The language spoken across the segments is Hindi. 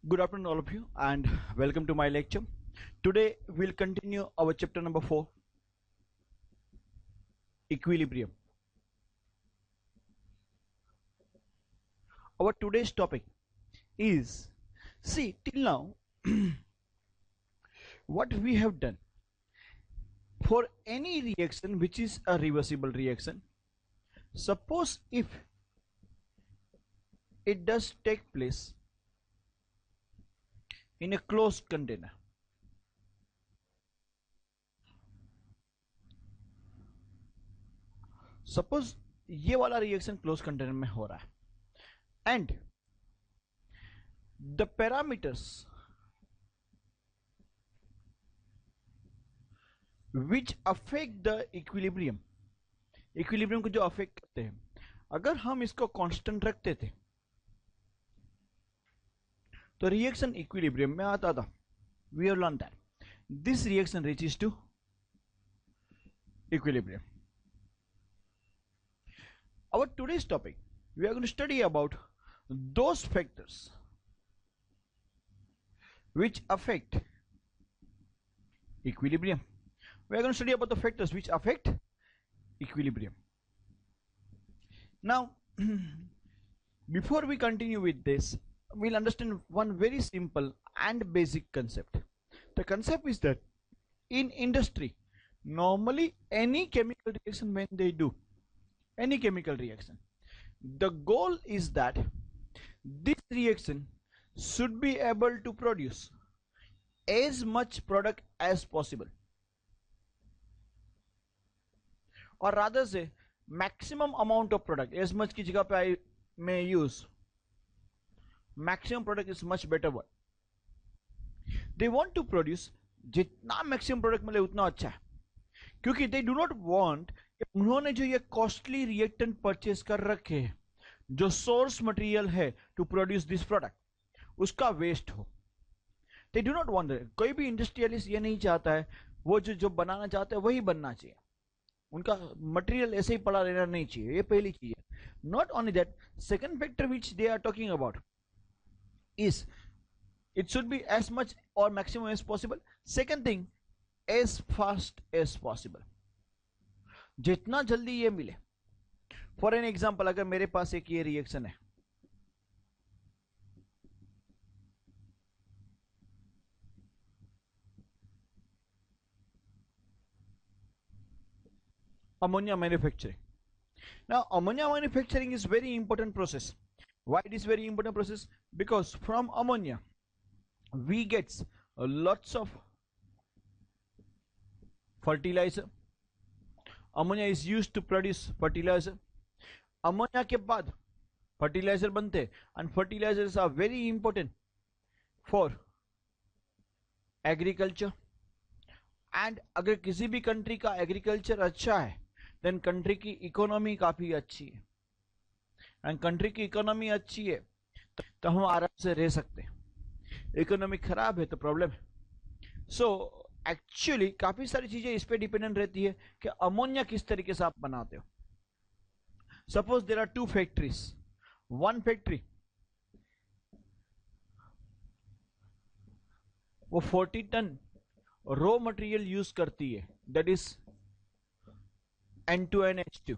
Good afternoon, all of you, and welcome to my lecture. Today, we'll continue our chapter number 4, Equilibrium. Our today's topic is, see, till now, what we have done for any reaction which is a reversible reaction. Suppose if it does take place in a closed container, suppose ये वाला रिएक्शन क्लोज कंटेनर में हो रहा है and the parameters which affect the equilibrium को जो अफेक्ट करते हैं, अगर हम इसको कांस्टेंट रखते थे तो रिएक्शन इक्विलिब्रियम में आता था. We have learn that this reaction reaches to equilibrium. Our today's topic, we are going to study about those factors which affect equilibrium. We are going to study about the factors which affect equilibrium. Now, before we continue with this, we'll understand one very simple and basic concept. The concept is that in industry, normally any chemical reaction when they do, any chemical reaction, the goal is that this reaction should be able to produce as much product as possible, or rather say maximum amount of product. as much की जगह पे I may use maximum product is much better word. They want to produce जितना maximum product मिले उतना अच्छा है, क्योंकि they do not want उन्होंने जो ये कॉस्टली रिएक्टेंट परचेज कर रखे हैं, जो सोर्स मटेरियल है टू प्रोड्यूस दिस प्रोडक्ट, उसका वेस्ट हो. They do not want. कोई भी इंडस्ट्रियलिस्ट ये नहीं चाहता है, वो जो बनाना चाहता है वही बनना चाहिए, उनका मटेरियल ऐसे ही पड़ा रहना नहीं चाहिए. ये पहली चीज है. Not only that, second factor which they are talking about is it should be as much और maximum as possible. Second thing, as fast as possible, जितना जल्दी ये मिले. फॉर एन एग्जाम्पल, अगर मेरे पास एक ये रिएक्शन है, ammonia manufacturing. Now ammonia manufacturing is very important process. Why it is very important process? Because from ammonia we get lots of fertilizer. Ammonia is use to produce fertiliser. Ammonia के बाद फर्टिलाइजर बनते हैं and fertilisers are very important for agriculture. And अगर किसी भी कंट्री का एग्रीकल्चर अच्छा है देन कंट्री की इकोनॉमी काफी अच्छी है, एंड कंट्री की इकोनॉमी अच्छी है तो हम आराम से रह सकते हैं. इकोनॉमी खराब है तो प्रॉब्लम है. सो एक्चुअली काफी सारी चीजें इस पे डिपेंडेंट रहती है कि अमोनिया किस तरीके से आप बनाते हो. Suppose there are two factories. One factory वो 40 टन रॉ मटेरियल यूज करती है, दैट इज N2NH2,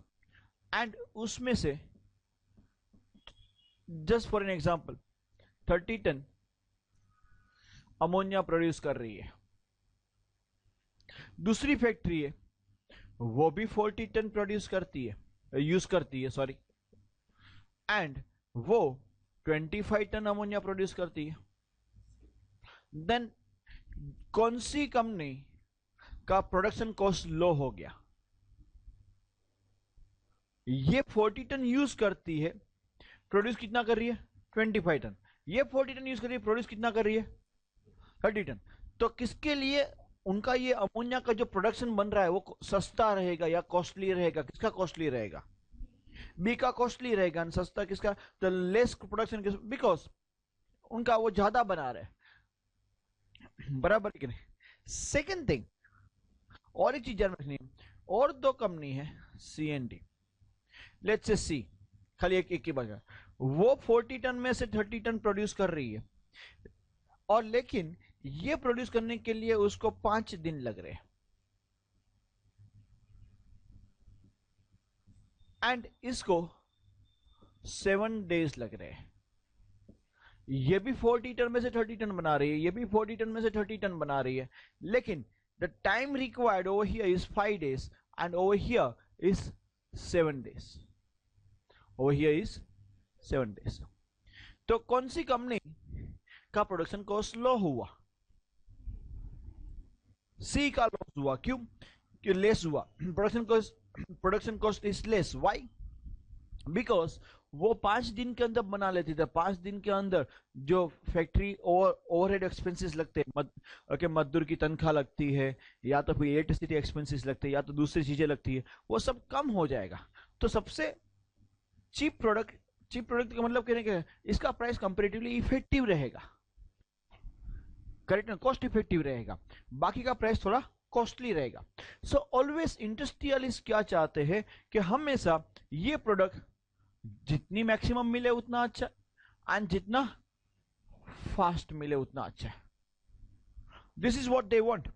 एंड उसमें से just for an example 30 ton ammonia produce कर रही है. दूसरी फैक्ट्री है वो भी 40 टन प्रोड्यूस करती है, यूज करती है सॉरी, एंड वो 25 टन अमोनिया प्रोड्यूस करती है. देन कौन सी कंपनी का प्रोडक्शन कॉस्ट लो हो गया? ये 40 टन यूज करती है, प्रोड्यूस कितना कर रही है? 25 टन. ये 40 टन यूज कर रही है, प्रोड्यूस कितना कर रही है? 30 टन. तो किसके लिए उनका ये अमोनिया का जो प्रोडक्शन बन रहा है वो सस्ता रहेगा या कॉस्टली रहेगा? किसका कॉस्टली रहेगा? बी का कॉस्टली रहेगा. एंड सस्ता किसका? तो लेस प्रोडक्शन, बिकॉज उनका वो ज्यादा बना रहे. बराबर कि नहीं? सेकेंड थिंग, और एक चीज ध्यान रखनी है, और दो कंपनी है CNT, लेट्स से सी, खाली एक की बात, वो 40 टन में से 30 टन प्रोड्यूस कर रही है. और लेकिन ये प्रोड्यूस करने के लिए उसको 5 दिन लग रहे हैं, एंड इसको 7 डेज लग रहे हैं। ये भी 40 टन में से 30 टन बना रही है, ये भी 40 टन में से 30 टन बना रही है, लेकिन the time required over here is 5 days and over here is 7 days। Over here is 7 days। तो कौन सी कंपनी का प्रोडक्शन कॉस्ट लो हुआ? सी का लॉस हुआ। क्यों? क्यों लेस हुआ? Production cost is less. Why? Because वो 5 दिन के अंदर बना लेती थी। 5 दिन के अंदर जो फैक्ट्री ओवरहेड एक्सपेंसेस लगते हैं, मजदूर की तनख्वाह लगती है, या तो फिर इलेक्ट्रिसिटी एक्सपेंसेस लगते हैं, या तो दूसरी चीजें लगती है, वो सब कम हो जाएगा। तो सबसे चीप प्रोडक्ट का मतलब कहने का इसका प्राइस कंपेरेटिवली इफेक्टिव रहेगा, करेक्ट ना? कॉस्ट इफेक्टिव रहेगा, बाकी का प्राइस थोड़ा कॉस्टली रहेगा। सो ऑलवेज इंडस्ट्रियलिस्ट क्या चाहते हैं कि हमेशा ये प्रोडक्ट जितनी मैक्सिमम मिले उतना अच्छा, एंड जितना फास्ट मिले उतना अच्छा है। This is what they want.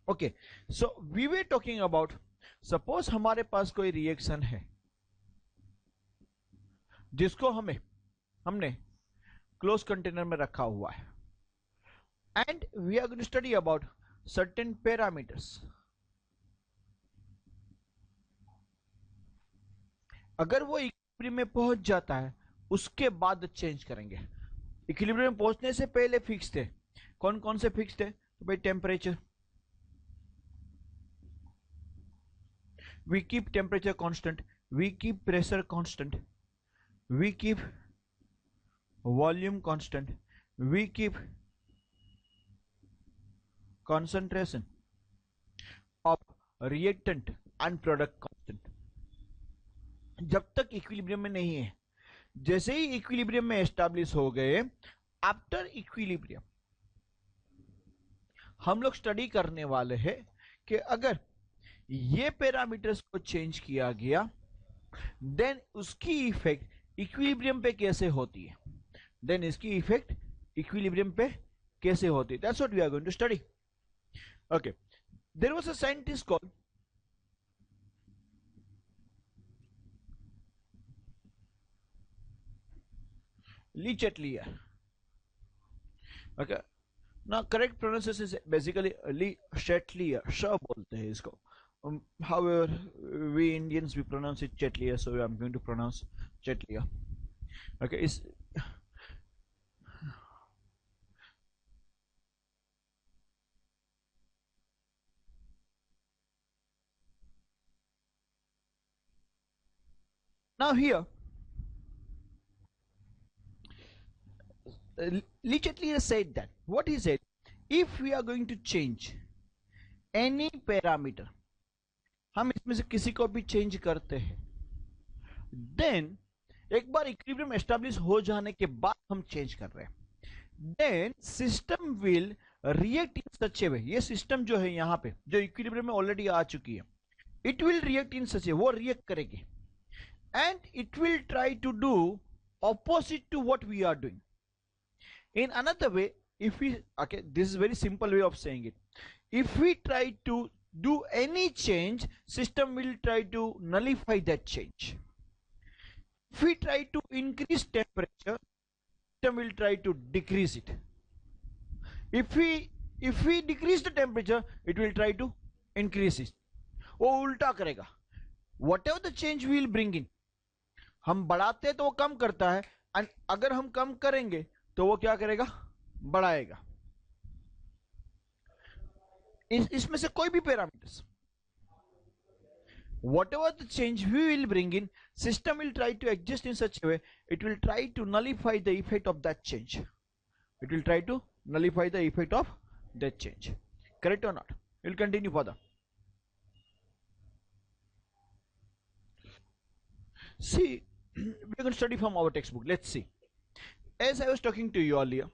Okay, so we were talking about, suppose हमारे पास कोई रिएक्शन है जिसको हमने क्लोज कंटेनर में रखा हुआ है, and we are going to study about certain parameters. अगर वो इक्विलिब्रियम में पहुंच जाता है उसके बाद चेंज करेंगे। इक्विलिब्रियम में पहुंचने से पहले फिक्स थे। कौन कौन से फिक्स थे? तो भाई temperature, we keep temperature constant, we keep pressure constant, we keep volume constant, we keep concentration of reactant and product constant। जब तक इक्विलिब्रियम में नहीं है, जैसे ही इक्विलिब्रियम में एस्टैब्लिश हो गए, आफ्टर इक्विलिब्रियम हम लोग स्टडी करने वाले हैं कि अगर ये पैरामीटर्स को चेंज किया गया, देन उसकी इफेक्ट इक्विलिब्रियम पे कैसे होती है, देन इसकी इफेक्ट इक्विलिब्रियम पे कैसे होती है। That's what we are going to study. Okay, there was a scientist called le Chatelier. Okay, ना correct pronunciation is basically le Chatelier, श बोलते हैं इसको। However, we Indians we pronounce it Chetlier, so I'm going to pronounce Chetlier. Okay, is now here Lee Chetlier said that what he said, if we are going to change any parameter, हम इसमें से किसी को भी चेंज करते हैं, देन एक बार इक्विलिब्रियम एस्टैब्लिश हो जाने के बाद हम चेंज कर रहे हैं, then system will react in such a way. ये सिस्टम जो है यहाँ पे जो इक्विलिब्रियम में ऑलरेडी आ चुकी है, it will react in such a, वो रिएक्ट करेगी, and it will try to do opposite to what we are doing. In another way, if we, okay, this is very simple way of saying it, if we try to do any change, system will try to nullify that change. If we try to increase temperature, system will try to decrease it. If we decrease the temperature, it will try to increase it. वो उल्टा करेगा। Whatever the change we will bring in, हम बढ़ाते हैं तो वो कम करता है, and अगर हम कम करेंगे तो वो क्या करेगा? बढ़ाएगा। इसमें से कोई भी parameters, whatever the change we will bring in, system will try to adjust in such a way, it will try to nullify the effect of that change. It will try to nullify the effect of that change. Correct or not? We'll continue further. See, we're going to study from our textbook. Let's see. As I was talking to you earlier,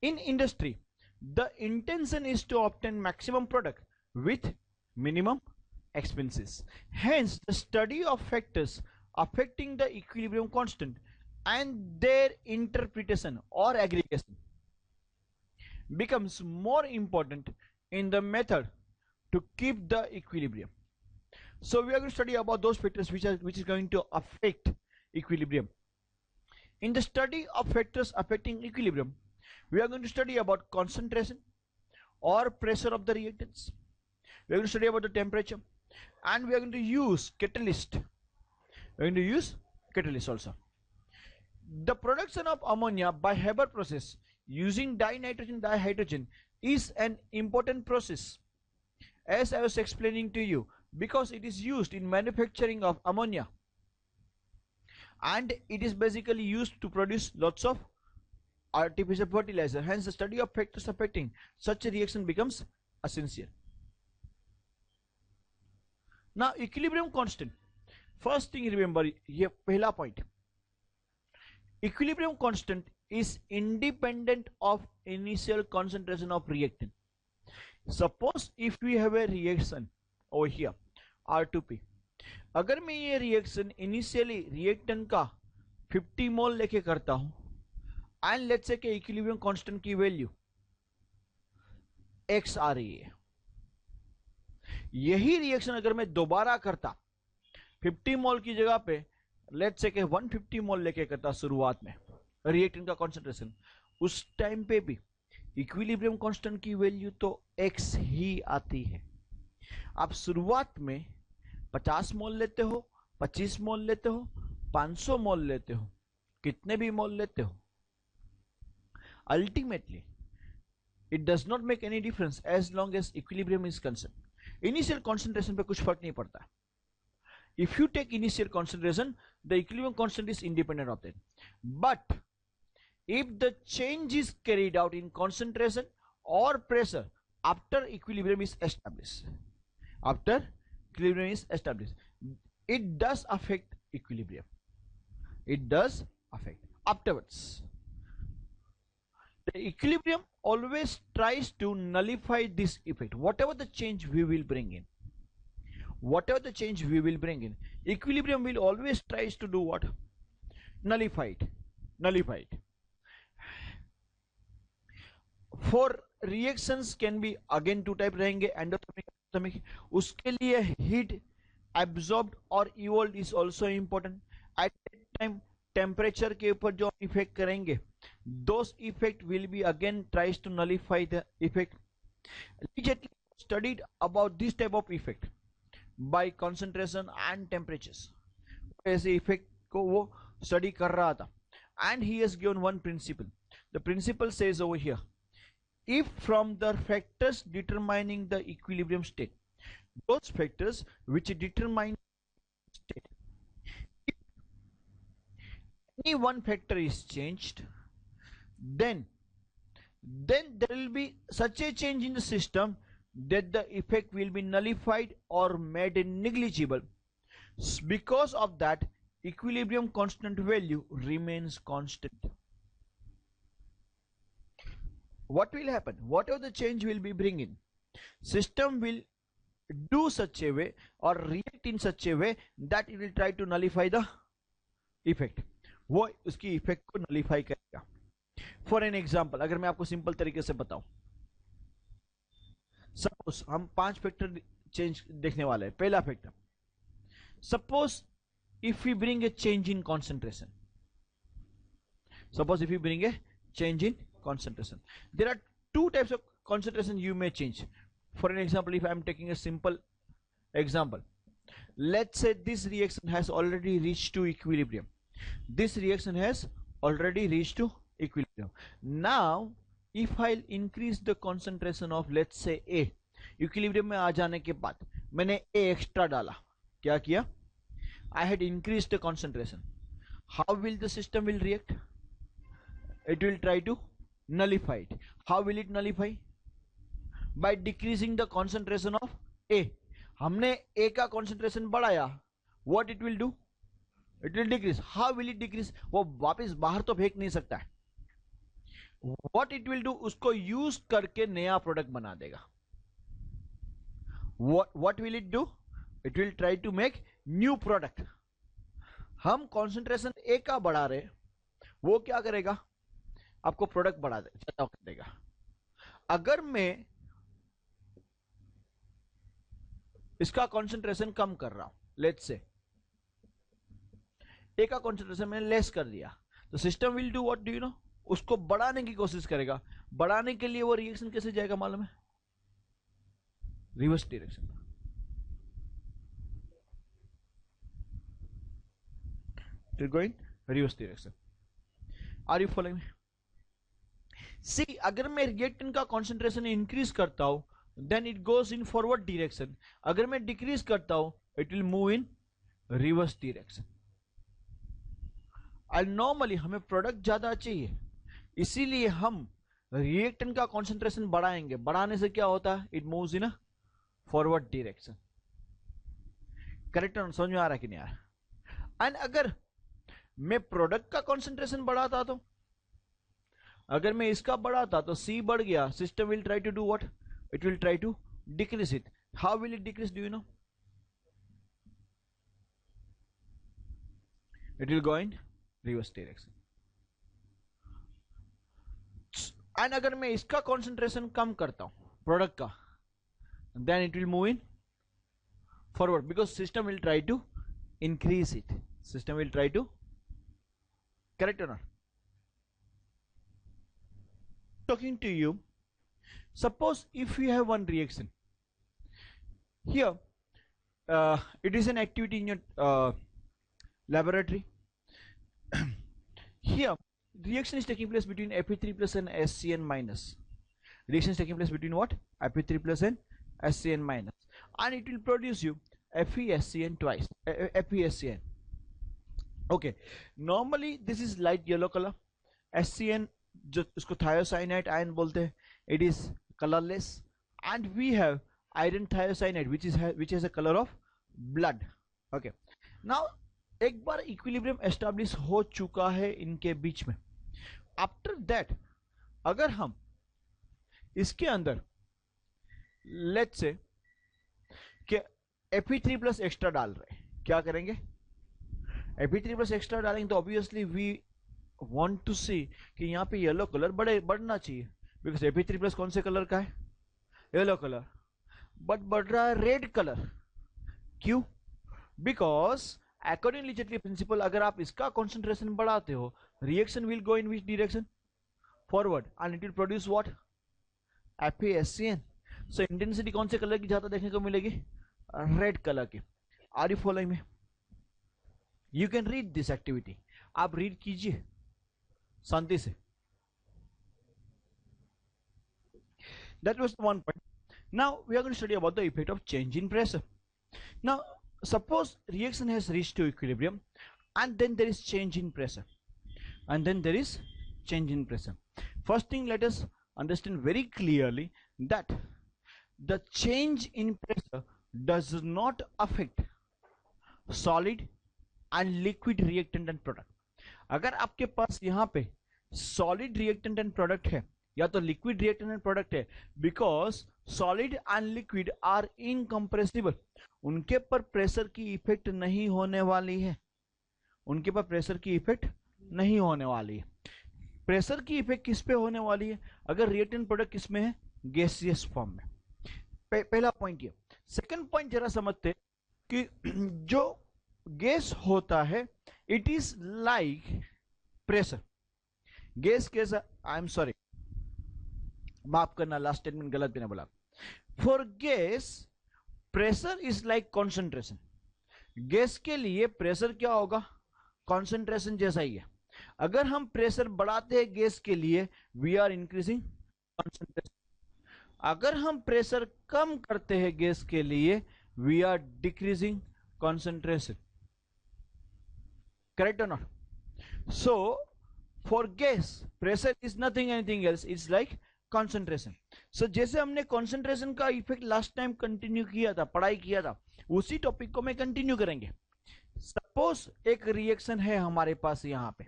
in industry, the intention is to obtain maximum product with minimum expenses. Hence, the study of factors affecting the equilibrium constant and their interpretation or aggregation becomes more important in the method to keep the equilibrium. So we are going to study about those factors which is going to affect equilibrium. In the study of factors affecting equilibrium, we are going to study about concentration or pressure of the reactants. We are going to study about the temperature, and we are going to use catalyst. We are going to use catalyst also. The production of ammonia by Haber process using dinitrogen dihydrogen is an important process, as I was explaining to you, because it is used in manufacturing of ammonia, and it is basically used to produce lots of artificial fertilizer. Hence the study of factors affecting such a reaction becomes essential. Now equilibrium constant, first thing remember, ये पहला point, equilibrium constant is independent of initial concentration of reactant. Suppose if we have a reaction over here R2P, अगर मैं ये रिएक्शन इनिशियली रिएक्टेंट का 50 मोल लेके करता हूं, एंड लेट्स से कि इक्विलिब्रियम कांस्टेंट की वैल्यू x आ रही है, यही रिएक्शन अगर मैं दोबारा करता 50 मोल की जगह पे लेट्स से कि 150 मोल लेके करता शुरुआत में रिएक्टेंट का कॉन्सेंट्रेशन, उस टाइम पे भी इक्विलिब्रियम कांस्टेंट की वैल्यू तो x ही आती है. आप शुरुआत में 50 मोल लेते हो, 25 मोल लेते हो, 500 मोल लेते हो, कितने भी मोल लेते हो, ultimately it does not make any difference as long as equilibrium is concern. Initial concentration पे कुछ फर्क नहीं पड़ता. If you take initial concentration, the equilibrium constant is independent of that. But if the change is carried out in concentration or pressure after equilibrium is established, it does affect equilibrium. It does affect afterwards. The equilibrium always tries to nullify this effect. Whatever the change we will bring in, equilibrium will always tries to do what? Nullify it. For reactions can be again two type रहेंगे, एंडोथर्मिक. उसके लिए हीट एब्जॉर्ब्ड और evolve is also important. At time temperature के ऊपर जो इफेक्ट करेंगे, those effect will be again tries to nullify the effect. Immediately studied about this type of effect by concentration and temperatures. ऐसे इफेक्ट को वो स्टडी कर रहा था, and he has given one principle. The principle says over here, if from the factors determining the equilibrium state, those factors which determine state, if any one factor is changed, then there will be such a change in the system that the effect will be nullified or made negligible. Because of that, equilibrium constant value remains constant. What will happen? Whatever the change will be bringing, system will do such a way or react in such a way that it will try to nullify the effect. वो उसकी इफेक्ट को नलिफाई करेगा. फॉर एन एग्जाम्पल, अगर मैं आपको सिंपल तरीके से बताऊं, सपोज हम 5 फैक्टर चेंज देखने वाले हैं. पहला factor, suppose if you bring a change in concentration, concentration, there are two types of concentration you may change. For an example, if I am taking a simple example, let's say this reaction has already reached to equilibrium. Now if I'll increase the concentration of, let's say, A, equilibrium में आ जाने के बाद मैंने A extra डाला, क्या किया? I had increased the concentration. How will the system will react? It will try to nullify it. How will it nullify? By decreasing the concentration of A. हमने A का concentration बढ़ाया, what it will do? It will decrease. How will it decrease? वो वापस बाहर तो फेंक नहीं सकता है. What it will do? उसको यूज करके नया प्रोडक्ट बना देगा. What will it do? It will try to make new product. हम कॉन्सेंट्रेशन A का बढ़ा रहे, वो क्या करेगा? आपको प्रोडक्ट बढ़ा देगा. अगर मैं इसका कंसंट्रेशन कम कर रहा हूं, लेट्स से ए का कंसंट्रेशन मैंने लेस कर दिया, तो system will do what, do you no, उसको बढ़ाने की कोशिश करेगा। बढ़ाने के लिए वो रिएक्शन कैसे जाएगा मालूम है? Reverse direction. Going reverse direction. Are you following me? See, अगर मैं रिएक्टेंट का कंसंट्रेशन इंक्रीज करता हूं then it goes in forward direction. अगर मैं डिक्रीज करता हूं it will move in reverse direction. और नॉर्मली हमें प्रोडक्ट ज्यादा चाहिए, इसीलिए हम रिएक्टेंट का कंसंट्रेशन बढ़ाएंगे। बढ़ाने से क्या होता है? It moves in a forward direction. Correct? समझ में आ रहा है कि नहीं आ रहा? एंड अगर मैं प्रोडक्ट का कंसंट्रेशन बढ़ाता, तो अगर मैं इसका बढ़ाता तो सी बढ़ गया, system will try to do what, it will try to decrease it. How will it decrease, do you know? It will go in reverse direction. And अगर मैं इसका कंसंट्रेशन कम करता हूं प्रोडक्ट का, then it will move in forward because system will try to increase it. System will try to, correct or not? Talking to you, suppose if you have one reaction here, it is an activity in your laboratory. Here reaction is taking place between Fe3 plus and HCN minus. Reaction is taking place between what? Fe3 plus and HCN minus, and it will produce you FeSCN twice. FeSCN. Okay, normally this is light yellow color. HCN जो इसको thiocyanate ion बोलते हैं, it is colorless, and we have iron thiocyanate which has a color of blood. Okay, now एक बार इक्विलिब्रियम एस्टैब्लिश हो चुका है इनके बीच में, आफ्टर दैट अगर हम इसके अंदर लेट्स से कि Fe3 प्लस एक्स्ट्रा डाल रहे हैं, क्या करेंगे? Fe3 प्लस एक्स्ट्रा डालेंगे तो ऑब्वियसली वी वांट टू सी कि यहाँ पे येलो कलर बढ़ना चाहिए, बिकॉज Fe3 प्लस कौन से कलर का है? येलो कलर, बट बढ़ रहा है रेड कलर। क्यों? बिकॉज अकॉर्डिंग लीचेटली प्रिंसिपल, अगर आप इसका कॉन्सेंट्रेशन बढ़ाते हो, reaction will go in which direction? Forward, and it will produce what? FeSCN। So intensity कौन से कलर की ज्यादा देखने को मिलेगी? रेड कलर की। Are you following me? You can read this activity, आप रीड कीजिए शांति से। That was one point. Now we are going to study about the effect of change in pressure. Now suppose reaction has reached to equilibrium and then there is change in pressure, and then there is change in pressure. First thing, let us understand very clearly that the change in pressure does not affect solid and liquid reactant and product. अगर आपके पास यहाँ पे solid reactant and product है या तो liquid reactant and product है, because solid and liquid are incompressible, उनके पर प्रेशर की इफेक्ट नहीं होने वाली है, उनके पर प्रेशर की इफेक्ट नहीं होने वाली है। प्रेशर की इफेक्ट किस पे होने वाली है? अगर रिएक्टेंट प्रोडक्ट किसमें है? गैसियस फॉर्म में। पहला पॉइंट ये। सेकंड पॉइंट जरा समझते कि जो गैस होता है it is like pressure. Gas कैसा? आई एम सॉरी, माफ करना, लास्ट स्टेटमेंट गलत मैंने बोला। For gas pressure is like concentration. Gas के लिए प्रेशर क्या होगा? कॉन्सेंट्रेशन जैसा ही है। अगर हम प्रेशर बढ़ाते हैं गैस के लिए, वी आर इंक्रीजिंग कॉन्सेंट्रेशन। अगर हम प्रेशर कम करते हैं गैस के लिए, we are decreasing concentration. Correct or not? So for gas pressure is nothing anything else, it's like concentration. So जैसे हमने कॉन्सेंट्रेशन का इफेक्ट लास्ट टाइम कंटिन्यू किया था, पढ़ाई किया था, उसी टॉपिक को मैं कंटिन्यू करेंगे। सपोज एक रिएक्शन है हमारे पास यहां पे,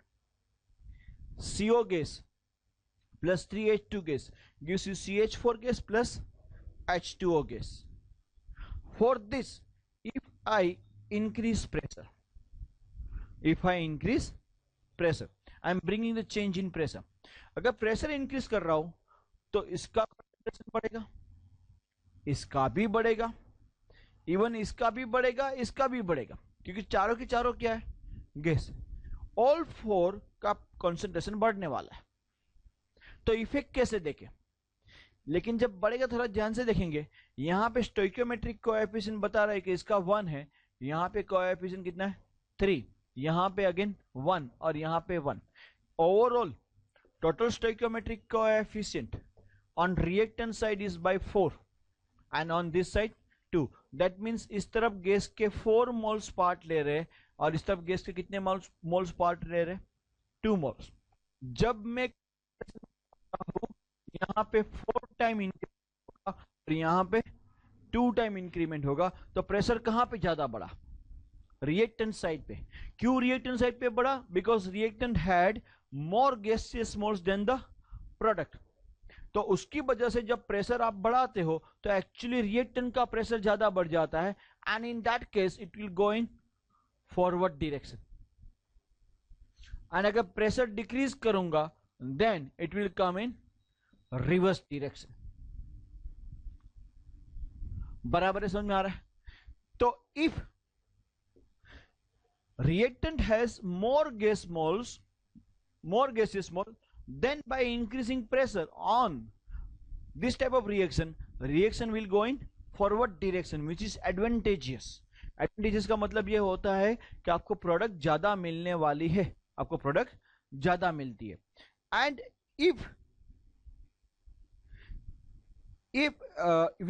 CO gas plus 3H2 gas gives you CH4 gas plus H2O gas. For this, if I increase pressure, I am bringing the change in pressure. अगर प्रेशर इंक्रीज कर रहा हूं तो इसका कॉन्सेंट्रेशन बढ़ेगा, इसका भी बढ़ेगा, इवन इसका भी बढ़ेगा, इसका भी बढ़ेगा, क्योंकि चारों की चारों क्या है, गैस। ऑल फोर का कॉन्सेंट्रेशन बढ़ने वाला है। तो इफेक्ट कैसे देखें, लेकिन जब बढ़ेगा थोड़ा ध्यान से देखेंगे। यहां पे स्टोइकियोमेट्रिक कोएफिशिएंट बता रहा है कि इसका 1 है, यहां पे कोएफिशिएंट कितना है 3, यहां पे अगेन 1 और यहां पे 1। Overall total stoichiometric coefficient on reactant side is by 4 and on this side 2. that means इस तरफ गैस के 4 मोल्स पार्ट ले रहे हैं और इस तरफ गैस के कितने मोल्स पार्ट ले रहे हैं, 2 मोल्स। जब मैं यहाँ पे 4 टाइम इंक्रीमेंट होगा और यहाँ पे 2 टाइम इंक्रीमेंट होगा, तो प्रेशर कहाँ पे ज्यादा बढ़ा, रिएक्टेंट साइड पे। क्यों रिएक्टेंट साइड पे बढ़ा, because reactant had more gaseous moles than the product. तो उसकी वजह से जब प्रेशर आप बढ़ाते हो तो एक्चुअली रिएक्टेंट का प्रेशर ज्यादा बढ़ जाता है, and in that case it will go in forward direction. And अगर प्रेशर डिक्रीज करूंगा then it will come in reverse direction. बराबर है, समझ में आ रहा है? तो if reactant has more gas moles, more gaseous mole, then by increasing pressure on this type of reaction, reaction will go in forward direction, which is advantageous. advantageous का मतलब ये होता है कि आपको प्रोडक्ट ज्यादा मिलने वाली है, आपको प्रोडक्ट ज्यादा मिलती है। And if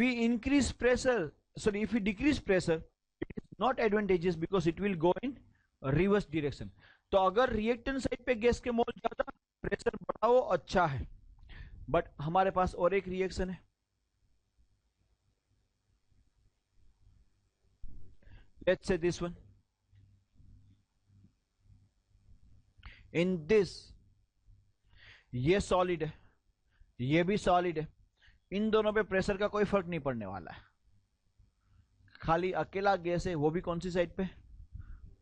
we increase pressure, sorry, if we decrease pressure, it is not advantageous because it will go in reverse direction. तो अगर रिएक्टेंट साइड पे गैस के मोल ज्यादा, प्रेशर बढ़ाओ, अच्छा है। बट हमारे पास और एक रिएक्शन है, let's say this one. In this ये सॉलिड है, ये भी सॉलिड है, इन दोनों पे प्रेशर का कोई फर्क नहीं पड़ने वाला है, खाली अकेला गैस है, वो भी कौन सी साइड पे,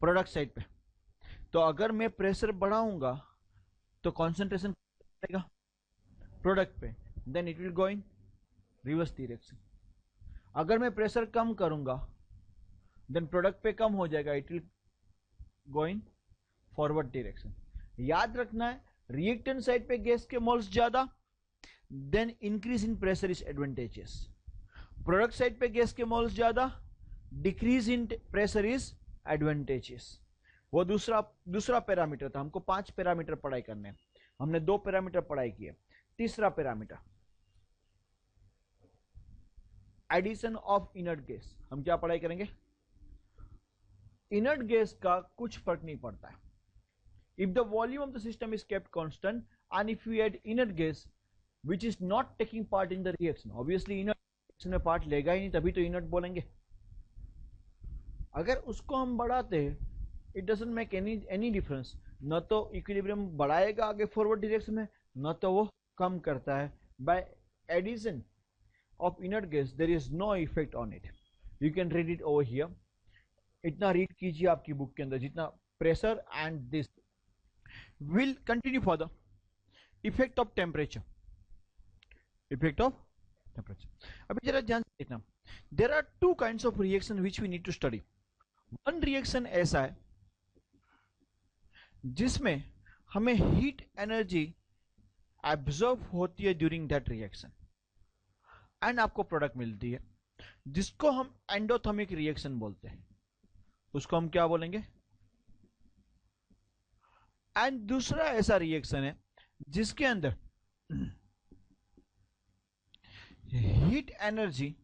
प्रोडक्ट साइड पे। तो अगर मैं प्रेशर बढ़ाऊंगा तो कॉन्सेंट्रेशन बढ़ेगा प्रोडक्ट पे, then it will go in reverse direction. अगर मैं प्रेशर कम करूंगा देन प्रोडक्ट पे कम हो जाएगा, it will go in forward direction. याद रखना है, रिएक्टेंट साइड पे गैस के मोल्स ज्यादा, then increase in pressure is advantageous. Product side पे गैस के मोल्स ज्यादा, decrease in pressure is advantages. वो दूसरा पैरामीटर था, हमको 5 पैरामीटर पढ़ाई करने, हमने 2 पैरामीटर पढ़ाई किए। तीसरा parameter addition of inert gas, हम क्या पढ़ाई करेंगे, इनर्ट गैस का कुछ फर्क नहीं पड़ता है। If the volume of the system is kept constant and if you add inert gas which is not taking part in the reaction, obviously inert reaction में पार्ट लेगा ही नहीं, तभी तो इनर्ट बोलेंगे। अगर उसको हम बढ़ाते हैं, it doesn't make any difference, न तो इक्विलिब्रियम बढ़ाएगा आगे फॉरवर्ड डायरेक्शन में, न तो वो कम करता है। By addition of inert gas there is no effect on it, you can read it over here. इतना रीड कीजिए आपकी बुक के अंदर जितना pressure and this. Will continue for the effect of temperature, effect of temperature. अभी जरा ध्यान से देखना, there are 2 kinds of reaction which we need to study. One reaction ऐसा है जिसमें हमें हीट एनर्जी एब्जॉर्ब होती है ड्यूरिंग दैट रिएक्शन एंड आपको प्रोडक्ट मिलती है, जिसको हम एंडोथर्मिक रिएक्शन बोलते हैं। उसको हम क्या बोलेंगे, एंड दूसरा ऐसा रिएक्शन है जिसके अंदर हीट एनर्जी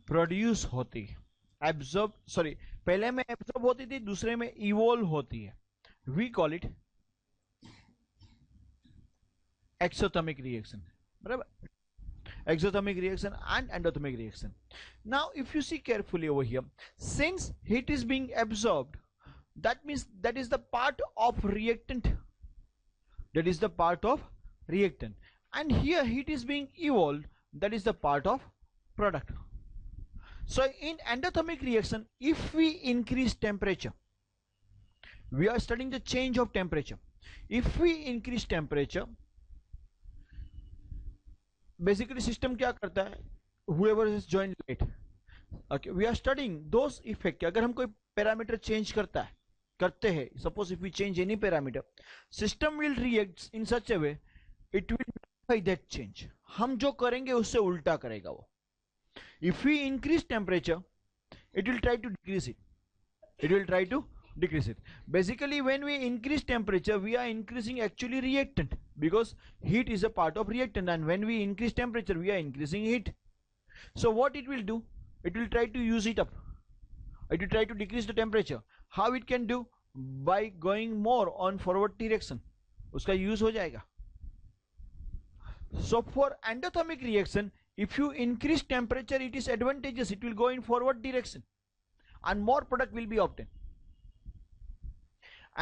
प्रोड्यूस होती है, एब्जॉर्ब, सॉरी, पहले में एब्जॉर्ब होती थी, दूसरे में इवोल्व होती है। We call it exothermic reaction, बराबर, exothermic reaction and endothermic reaction. Now if you see carefully over here, since heat is being absorbed, that means that is the part of reactant, that is the part of reactant, and here heat is being evolved, that is the part of product. So in endothermic reaction, if we increase temperature, we are studying the change of temperature. If we increase temperature, basically system क्या करता है, whoever is joined late, okay, we are studying those effect. अगर हम कोई पैरामीटर चेंज करते हैं, suppose if we change any parameter, system will react in such a way, it will notify that change. हम जो करेंगे उससे उल्टा करेगा वो. If we increase temperature, it will try to decrease it. It will try to decrease it. Basically, when we increase temperature, we are increasing actually reactant, because heat is a part of reactant, and when we increase temperature, we are increasing heat. So what it will do? It will try to use it up. It will try to decrease the temperature. How it can do? By going more on forward direction. उसका use हो जाएगा. So for endothermic reaction, if you increase temperature, it is advantageous. It will go in forward direction and more product will be obtained.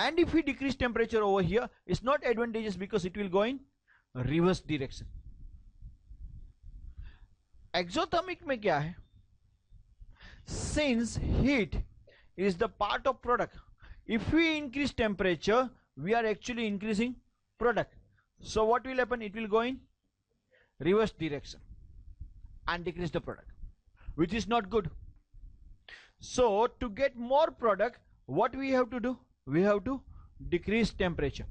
And if we decrease temperature over here, it's not advantageous because it will go in reverse direction. Exothermic में क्या है? Since heat is the part of product, if we increase temperature, we are actually increasing product. So what will happen? It will go in reverse direction and decrease the product, which is not good. So to get more product, what we have to do? We have to decrease temperature.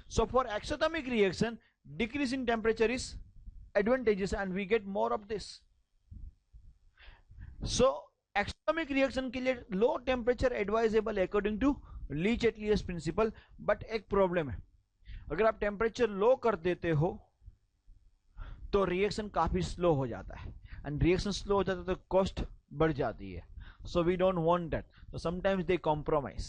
So for exothermic reaction, decrease in temperature is advantageous and we get more of this. So exothermic reaction के लिए low temperature advisable according to Lee-Chatelier principle, but एक problem है, अगर आप temperature low कर देते हो तो रिएक्शन काफी स्लो हो जाता है, एंड रिएक्शन स्लो हो जाता है तो कॉस्ट बढ़ जाती है. So we don't want that. So sometimes they compromise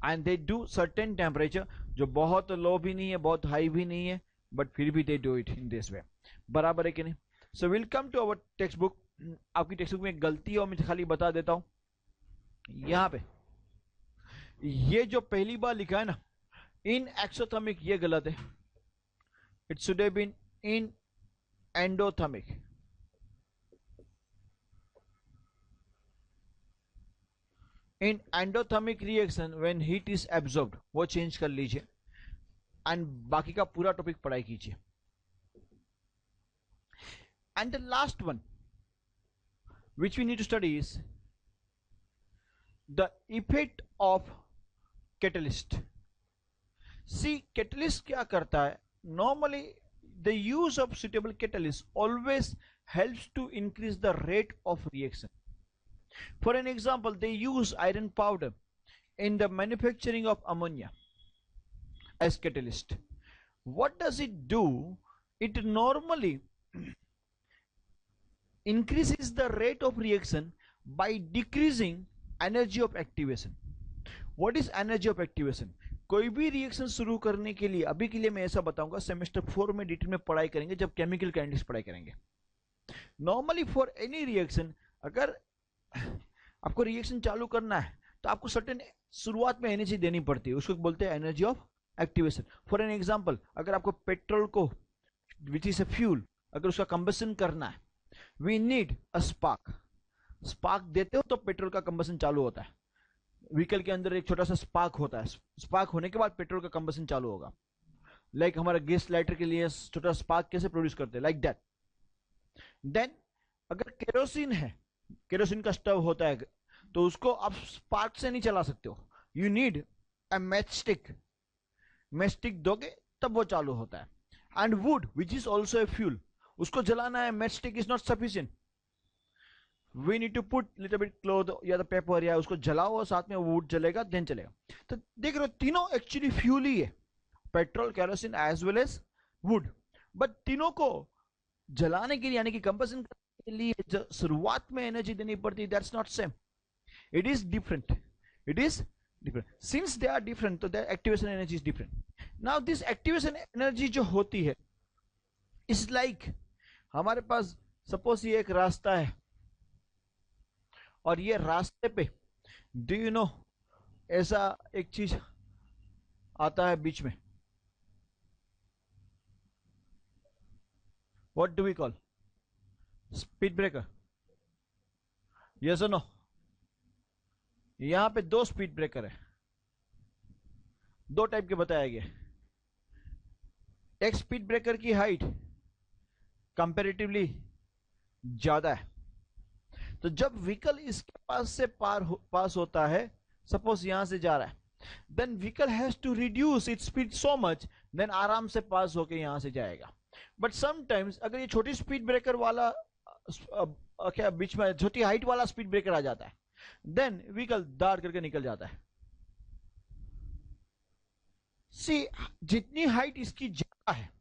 and they do certain temperature जो बहुत लो भी नहीं है, बहुत हाई भी नहीं है, बट फिर भी they do it in this way. बराबर है कि नहीं? So will come to our text book. आपकी टेक्स्ट बुक में एक गलती है और मैं खाली बता देता हूं. यहां पे ये जो पहली बार लिखा है ना, इन एक्सोथर्मिक, ये गलत है. It should have been in endothermic. In endothermic reaction when heat is absorbed, वो चेंज कर लीजिए एंड बाकी का पूरा टॉपिक पढ़ाई कीजिए. And the last one which we need to study is the effect of catalyst. See, catalyst क्या करता है? Normally the use of suitable catalyst always helps to increase the rate of reaction. For an example, they use iron powder in the manufacturing of ammonia as catalyst. What does it do? It normally increases the rate of reaction by decreasing energy of activation. What is energy of activation? कोई भी रिएक्शन शुरू करने के लिए, अभी के लिए मैं ऐसा बताऊंगा, सेमेस्टर 4 में डिटेल में पढ़ाई करेंगे जब केमिकल काइनेटिक्स पढ़ाई करेंगे. नॉर्मली फॉर एनी रिएक्शन, अगर आपको रिएक्शन चालू करना है तो आपको सर्टेन शुरुआत में एनर्जी देनी पड़ती है, उसको बोलते हैं energy of activation. For an example, अगर आपको पेट्रोल को, विच इज अ फ्यूल, अगर उसका कंबशन करना है, we need a spark. Spark देते हो तो पेट्रोल का कंबशन चालू होता है. व्हीकल के अंदर एक छोटा सा स्पार्क होता है, स्पार्क होने के बाद पेट्रोल का कंबशन चालू होगा. लाइक हमारा गैस लाइटर के लिए छोटा स्पार्क कैसे प्रोड्यूस करते हैं, लाइक दैट. देन अगर केरोसिन है, केरोसिन का स्टव होता है, तो उसको आप स्पार्क से नहीं चला सकते हो. You need a matchstick. Matchstick दोगे तब वो चालू होता है. And wood which is also a fuel, उसको जलाना है, matchstick is not sufficient. We need to put little bit cloth या द पेपर, या उसको जलाओ और साथ में वुड जलेगा, देन चलेगा. तो देख रहे हो, तीनों एक्चुअली फ्यूल ही है, petrol, kerosene as well as wood. But तीनों को जलाने के लिए, यानी कि कंबशन के लिए जो शुरुआत में एनर्जी देनी पड़ती है, that's not same. It is different. It is different. Since they are different, तो there activation energy is different. Now this activation energy जो होती है, इज लाइक हमारे पास सपोज ये एक रास्ता है और ये रास्ते पे, डू यू नो, ऐसा एक चीज आता है बीच में, what do we call? Speed breaker. Yes और नो? यहां पे 2 स्पीड ब्रेकर है, 2 टाइप के बताया गया. एक स्पीड ब्रेकर की हाइट कंपैरेटिवली ज्यादा है, तो जब व्हीकल इसके पास से पास होता है, सपोज यहां से जा रहा है, then vehicle has to reduce its speed so much, then आराम से पास होके यहां से जाएगा। बट समटाइम्स अगर ये छोटी स्पीड ब्रेकर वाला क्या बीच में छोटी हाइट वाला स्पीड ब्रेकर आ जाता है, देन व्हीकल दाड़ करके निकल जाता है। सी, जितनी हाइट इसकी ज्यादा है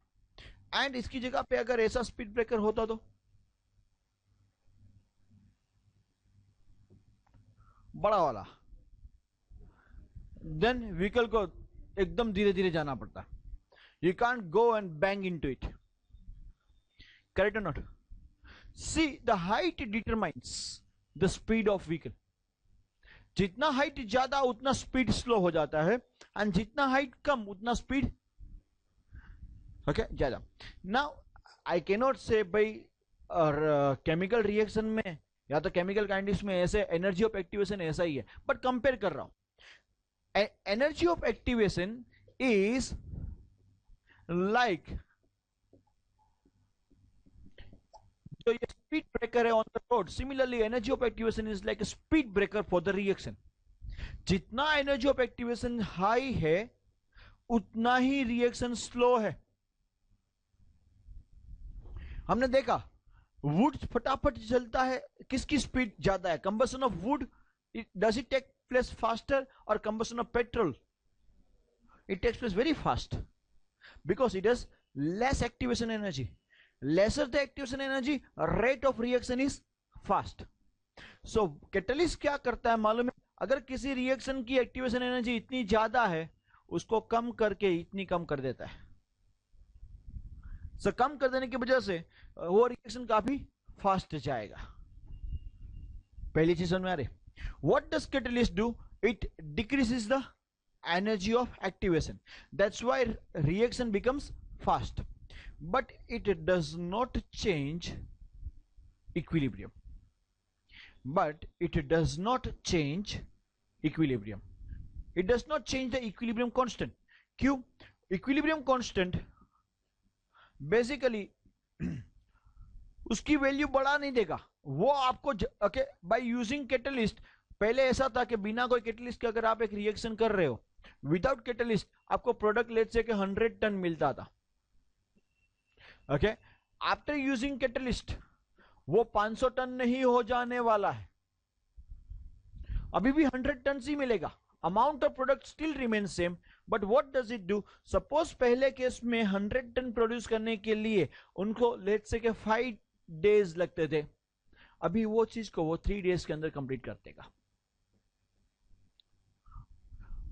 एंड इसकी जगह पे अगर ऐसा स्पीड ब्रेकर होता तो बड़ा वाला, देन व्हीकल को एकदम धीरे धीरे जाना पड़ता। You can't go and bang into it, correct or not? See, the height determines the speed of vehicle. जितना हाइट ज्यादा उतना स्पीड स्लो हो जाता है, एंड जितना हाइट कम उतना स्पीड ओके ज्यादा। नाउ आई कैनॉट से भाई केमिकल रिएक्शन में या तो केमिकल काइनेटिक्स में ऐसे एनर्जी ऑफ एक्टिवेशन ऐसा ही है, बट कंपेयर कर रहा हूं। Energy of activation is like जो ये स्पीड ब्रेकर है on the road, similarly energy of activation is like speed breaker for the reaction. जितना एनर्जी ऑफ एक्टिवेशन हाई है उतना ही रिएक्शन स्लो है। हमने देखा वुड फटाफट जलता है, किसकी स्पीड ज्यादा है? Combustion of wood, does it take place faster, और combustion of petrol, it takes place very fast because it has less activation energy. lesser the activation energy, rate of reaction is fast. So catalyst क्या करता है मालूम है? अगर किसी रिएक्शन की एक्टिवेशन एनर्जी इतनी ज्यादा है, उसको कम करके इतनी कम कर देता है। so, कम कर देने की वजह से वो रिएक्शन काफी फास्ट जाएगा। पहली चीज समझ में आ रही? what does catalyst do? it decreases the energy of activation, that's why reaction becomes fast, but it does not change equilibrium. But it does not change equilibrium. It does not change the equilibrium constant. क्यों? equilibrium constant basically उसकी वैल्यू बढ़ा नहीं देगा वो आपको ओके बाय यूजिंग कैटलिस्ट। पहले ऐसा था कि बिना कोई कैटलिस्ट के अगर आप एक रिएक्शन कर रहे हो विदाउट कैटलिस्ट, आपको प्रोडक्ट लेट से 100 टन मिलता था। ओके, आफ्टर यूजिंग कैटलिस्ट वो 500 टन नहीं हो जाने वाला है, अभी भी 100 टन ही मिलेगा। Amount of product still remain same, but what does it do? Suppose पहले केस में 100 टन प्रोड्यूस करने के लिए उनको लेट से 5 डेज लगते थे, अभी वो चीज को वो 3 डेज के अंदर कंप्लीट कर देगा।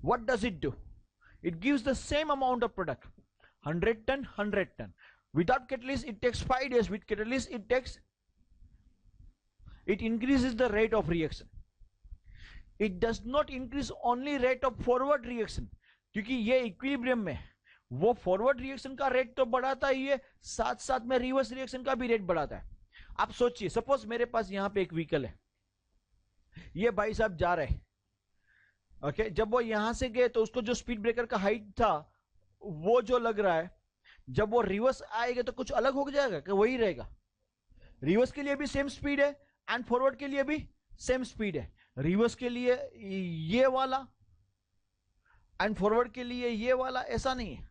What does it do? It gives the same amount of product, 100 ton 100 ton. Without catalyst it takes 5 days, with catalyst it increases the rate of reaction. It does not increase only rate of forward reaction, क्योंकि ये इक्विलिब्रियम में वो फॉरवर्ड रिएक्शन का रेट तो बढ़ाता ही है, साथ साथ में रिवर्स रिएक्शन का भी रेट बढ़ाता है। आप सोचिए, सपोज मेरे पास यहां पे एक व्हीकल है, ये भाई साहब जा रहे हैं, ओके, जब वो यहां से गए तो उसको जो स्पीड ब्रेकर का हाइट था वो जो लग रहा है, जब वो रिवर्स आएगा तो कुछ अलग हो जाएगा कि वही रहेगा? रिवर्स के लिए भी सेम स्पीड है एंड फॉरवर्ड के लिए भी सेम स्पीड है। रिवर्स के लिए ये वाला एंड फॉरवर्ड के लिए ये वाला, ऐसा नहीं है।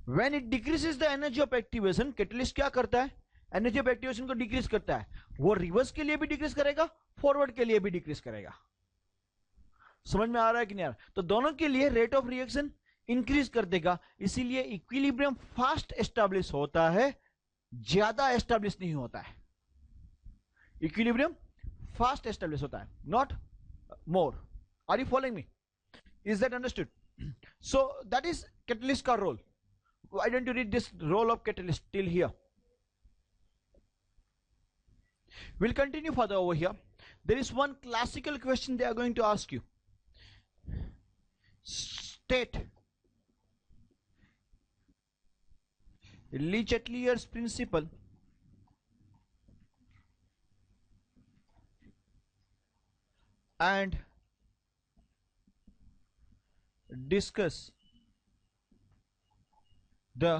When it decreases the energy of activation, catalyst क्या करता है? एनर्जी ऑफ एक्टिवेशन को डिक्रीज करता है। वो रिवर्स के लिए भी डिक्रीज करेगा, फॉरवर्ड के लिए भी डिक्रीज करेगा। समझ में आ रहा है कि नहीं आ रहा? तो दोनों के लिए रेट ऑफ रिएक्शन इंक्रीज कर देगा, इसीलिए इक्विलिब्रियम फास्ट एस्टैब्लिश होता है, ज्यादा एस्टैब्लिश नहीं होता है। इक्विलिब्रियम फास्ट एस्टैब्लिश होता है, not more. Are you following me? Is that understood? So that is catalyst का role. Why don't you read this role of catalyst till here? We'll continue further over here. There is one classical question they are going to ask you. State Le Chatelier's principle and discuss The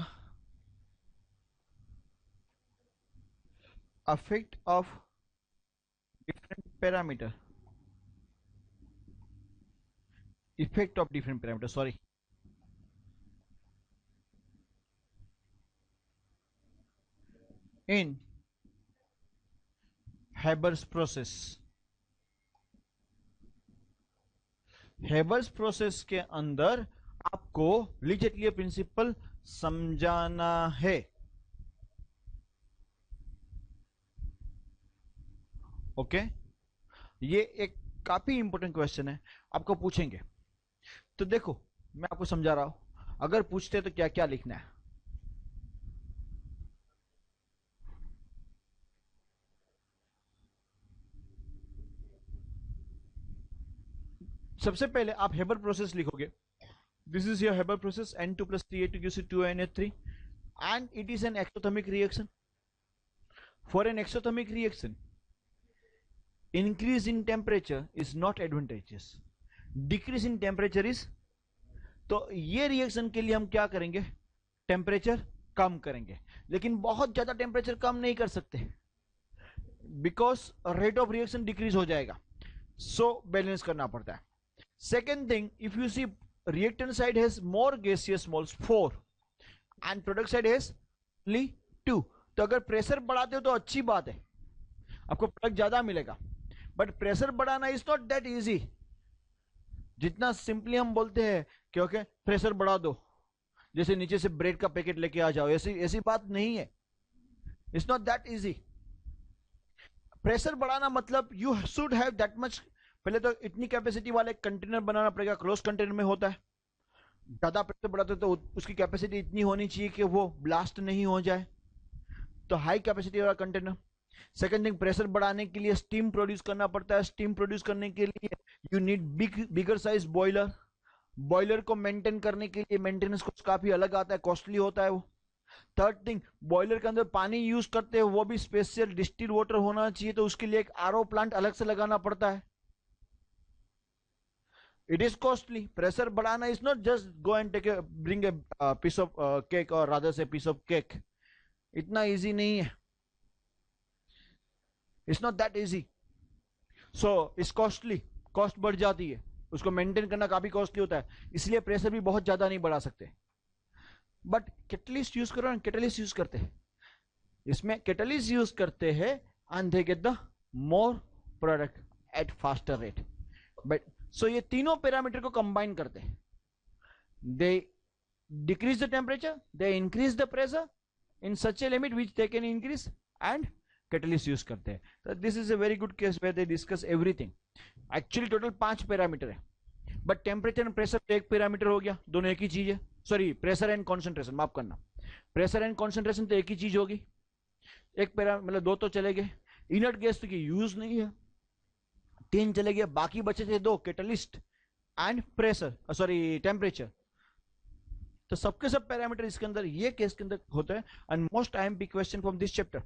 effect of different parameter, effect of different parameter, sorry, in Haber's process. Haber's process के अंदर आपको लीजिए प्रिंसिपल समझाना है। ओके, ये एक काफी इंपॉर्टेंट क्वेश्चन है, आपको पूछेंगे। तो देखो मैं आपको समझा रहा हूं, अगर पूछते तो क्या क्या लिखना है। सबसे पहले आप हेबर प्रोसेस लिखोगे। This is your Haber process N2 plus C8 gives you 2NH3 and it is an exothermic reaction. For an exothermic reaction, increase in temperature is not advantageous, decrease in temperature is। तो ये रिएक्शन के लिए हम क्या करेंगे, टेम्परेचर कम करेंगे, लेकिन बहुत ज्यादा टेम्परेचर कम नहीं कर सकते because rate of reaction decrease हो जाएगा, सो बैलेंस करना पड़ता है। Second thing, if you see reactant side has more gaseous moles 4 and product side has only 2, तो अगर प्रेशर बढ़ाते हो तो अच्छी बात है, आपको प्रोडक्ट ज्यादा मिलेगा, बट प्रेशर बढ़ाना इज नॉट दैट इजी। जितना सिंपली हम बोलते हैं कि ओके प्रेशर बढ़ा दो, जैसे नीचे से ब्रेड का पैकेट लेके आ जाओ, ऐसी ऐसी बात नहीं है। It's not that easy. Pressure बढ़ाना मतलब you should have that much, पहले तो इतनी कैपेसिटी वाले कंटेनर बनाना पड़ेगा, क्लोज कंटेनर में होता है। ज्यादा प्रेशर बढ़ाते तो उसकी कैपेसिटी इतनी होनी चाहिए कि वो ब्लास्ट नहीं हो जाए, तो हाई कैपेसिटी वाला कंटेनर। सेकंड थिंग, प्रेशर बढ़ाने के लिए स्टीम प्रोड्यूस करना पड़ता है। स्टीम प्रोड्यूस करने के लिए you need bigger size boiler. Boiler को मेंटेन करने के लिए मेंटेनेंस कॉस्ट काफी अलग आता है, कॉस्टली होता है वो। थर्ड थिंग, बॉयलर के अंदर पानी यूज करते हैं वो भी स्पेशल डिस्टिल वाटर होना चाहिए, तो उसके लिए एक आरओ प्लांट अलग से लगाना पड़ता है। It is costly. Pressure बढ़ाना is not just go and bring a piece of cake or rather say piece of cake. इतना easy नहीं है. It's not that easy. So it's costly. Cost बढ़ जाती है, उसको मेंटेन करना काफी कॉस्टली होता है, इसलिए प्रेशर भी बहुत ज्यादा नहीं बढ़ा सकते। बट कैटलिस्ट यूज करो, कैटलिस्ट यूज करते हैं, इसमें कैटलिस्ट यूज करते हैं and they get the more product at faster rate. But so ये तीनों पैरामीटर को कंबाइन करते हैं, they decrease the temperature, they increase the pressure in such a limit which they can increase, and catalyst use करते हैं। तो this is a very good case where they discuss everything. Actually total 5 parameter है, बट टेम्परेचर एंड प्रेशर एक पैरामीटर हो गया, दोनों एक ही चीज है। सॉरी, प्रेशर एंड कॉन्सेंट्रेशन, माफ करना, प्रेशर एंड कॉन्सेंट्रेशन तो एक ही चीज होगी, एक पैरा मतलब 2 तो चले गए। इनर्ट गैस तो की यूज नहीं है, 3 चले गए, बाकी बचे थे 2, catalyst and pressure, sorry temperature. तो सबके सब पैरामीटर इसके अंदर ये केस के अंदर होते हैं। And most IMP question from this chapter